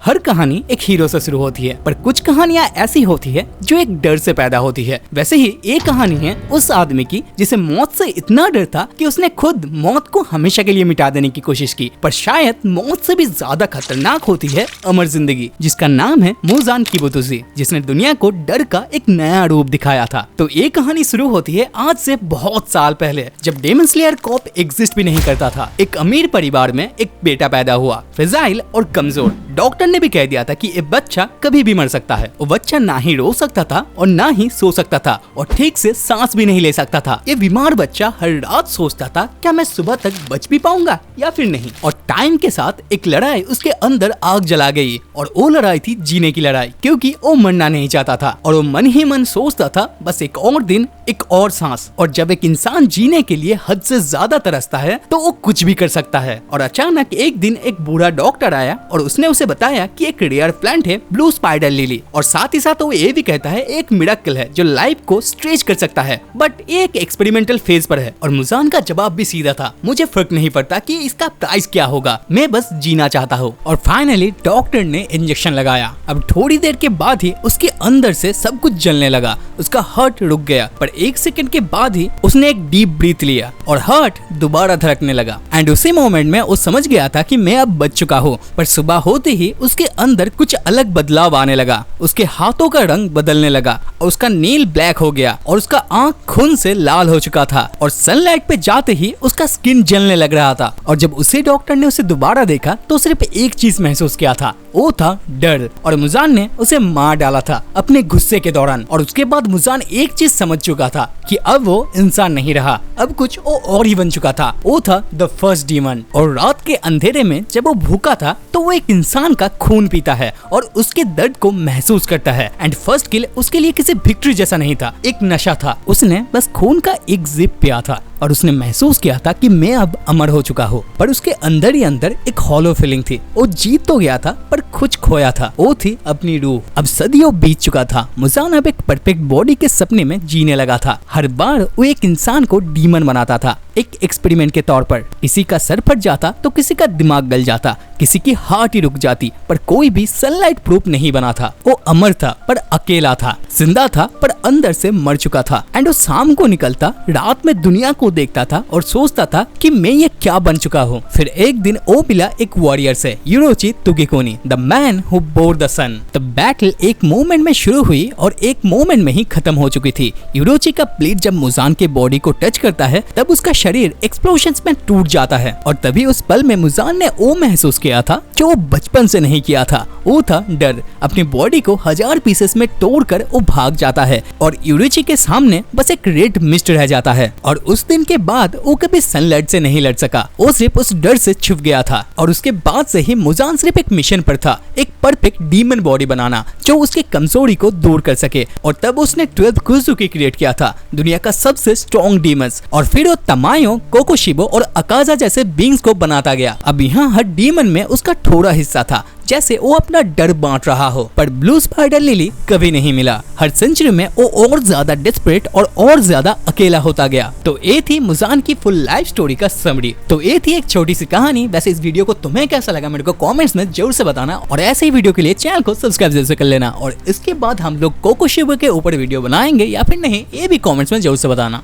हर कहानी एक हीरो से शुरू होती है, पर कुछ कहानियां ऐसी होती है जो एक डर से पैदा होती है। वैसे ही एक कहानी है उस आदमी की जिसे मौत से इतना डर था कि उसने खुद मौत को हमेशा के लिए मिटा देने की कोशिश की। पर शायद मौत से भी ज्यादा खतरनाक होती है अमर जिंदगी, जिसका नाम है मुजान किबुतुज़ी, जिसने दुनिया को डर का एक नया रूप दिखाया था। तो ये कहानी शुरू होती है आज से बहुत साल पहले, जब डेमन स्लेयर कॉप एग्जिस्ट भी नहीं करता था। एक अमीर परिवार में एक बेटा पैदा हुआ, फ्रेजाइल और कमजोर। डॉक्टर ने भी कह दिया था कि ये बच्चा कभी भी मर सकता है। वो बच्चा ना ही रो सकता था और ना ही सो सकता था और ठीक से सांस भी नहीं ले सकता था। ये बीमार बच्चा हर रात सोचता था क्या मैं सुबह तक बच भी पाऊंगा या फिर नहीं। और टाइम के साथ एक लड़ाई उसके अंदर आग जला गई और वो लड़ाई थी जीने की लड़ाई, क्योंकि वो मरना नहीं चाहता था और वो मन ही मन सोचता था बस एक और दिन, एक और सांस। और जब एक इंसान जीने के लिए हद से ज्यादा तरसता है तो वो कुछ भी कर सकता है। और अचानक एक दिन एक बूढ़ा डॉक्टर आया और उसने उसे बताया कि एक रेयर प्लांट है ब्लू स्पाइडर लिली, और साथ ही साथ वो ये भी कहता है एक मिरेकल है जो लाइफ को स्ट्रेच कर सकता है, बट एक एक्सपेरिमेंटल फेज पर है। और मुजान का जवाब भी सीधा था, मुझे फर्क नहीं पड़ता कि इसका प्राइस क्या होगा, मैं बस जीना चाहता हूँ। और फाइनली डॉक्टर ने इंजेक्शन लगाया। अब थोड़ी देर के बाद ही उसके अंदर से सब कुछ जलने लगा, उसका हार्ट रुक गया। पर एक सेकंड के बाद ही उसने एक डीप ब्रीथ लिया और हार्ट दोबारा धड़कने लगा। एंड उसी मोमेंट में वो समझ गया था कि मैं अब बच चुका हूँ। पर सुबह होते ही उसके अंदर कुछ अलग बदलाव आने लगा। उसके हाथों का रंग बदलने लगा और उसका नील ब्लैक हो गया और उसका आंख खून से लाल हो चुका था और सनलाइट पे जाते ही उसका स्किन जलने लग रहा था। और जब उसे डॉक्टर ने उसे दोबारा देखा तो सिर्फ एक चीज महसूस किया था, वो था डर। और मुजान ने उसे मार डाला था अपने गुस्से के दौरान। और उसके बाद मुजान एक चीज समझ चुका था कि अब वो इंसान नहीं रहा, अब कुछ वो और ही बन चुका था। वो था द फर्स्ट डीमन। और रात के अंधेरे में जब वो भूखा था तो वो एक इंसान का खून पीता है और उसके दर्द को महसूस करता है। एंड फर्स्ट किल उसके लिए किसी विक्ट्री जैसा नहीं था, एक नशा था। उसने बस खून का एक जिप पिया था और उसने महसूस किया था कि मैं अब अमर हो चुका हूँ। पर उसके अंदर ही अंदर एक हॉलो फीलिंग थी। वो जीत तो गया था पर कुछ खोया था, वो थी अपनी रूह। अब सदियों बीत चुका था, मुजान अब एक परफेक्ट बॉडी के सपने में जीने लगा था। हर बार वो एक इंसान को डीमन बनाता था, एक एक्सपेरिमेंट के तौर पर। किसी का सर फट जाता तो किसी का दिमाग गल जाता, किसी की हार्ट ही रुक जाती, पर कोई भी सनलाइट प्रूफ नहीं बना था। वो अमर था पर अकेला था, जिंदा था पर अंदर से मर चुका था। एंड वो शाम को निकलता, रात में दुनिया को देखता था और सोचता था कि मैं ये क्या बन चुका हूँ। फिर एक दिन वो मिला एक वॉरियर से, यूरोची तुगिकोनी, the man who bore the sun. The battle एक मोमेंट में शुरू हुई और एक मोमेंट में ही खत्म हो चुकी थी। यूरोची का ब्लेड जब मुजान के बॉडी को टच करता है तब उसका शरीर एक्सप्लोशंस में टूट जाता है। और तभी उस पल में मुजान ने वो महसूस किया था जो वो बचपन से नहीं किया था, वो था डर। अपनी बॉडी को 1000 पीसेस में तोड़कर वो भाग जाता है और यूरोची के सामने बस एक रेड मिस्ट रह जाता है। और उस दिन के बाद वो कभी सनलाइट से नहीं लड़ सका, वो सिर्फ उस डर से छुप गया था। और उसके बाद से ही मुजान सिर्फ एक मिशन पर था, एक परफेक्ट डीमन बॉडी बनाना जो उसके कमजोरी को दूर कर सके। और तब उसने 12 कुजुकी क्रिएट किया था, दुनिया का सबसे स्ट्रॉन्ग डीमंस। और फिर वो तमायो, कोकोशिबो और अकाजा जैसे बींग्स को बनाता गया। अब यहाँ हर डीमन में उसका थोड़ा हिस्सा था, जैसे वो अपना डर बांट रहा हो। पर ब्लू स्पाइडर लिली कभी नहीं मिला। हर सेंचुरी में वो और ज्यादा डेस्परेट और ज्यादा अकेला होता गया। तो ये थी मुजान की फुल लाइफ स्टोरी का समरी। तो ये थी एक छोटी सी कहानी। वैसे इस वीडियो को तुम्हें कैसा लगा मेरे को कमेंट्स में जरूर से बताना, और ऐसे ही वीडियो के लिए चैनल को सब्सक्राइब जरूर से कर लेना। और इसके बाद हम लोग कोकोशिबो के ऊपर वीडियो बनाएंगे या फिर नहीं, ये भी कमेंट्स में जरूर से बताना।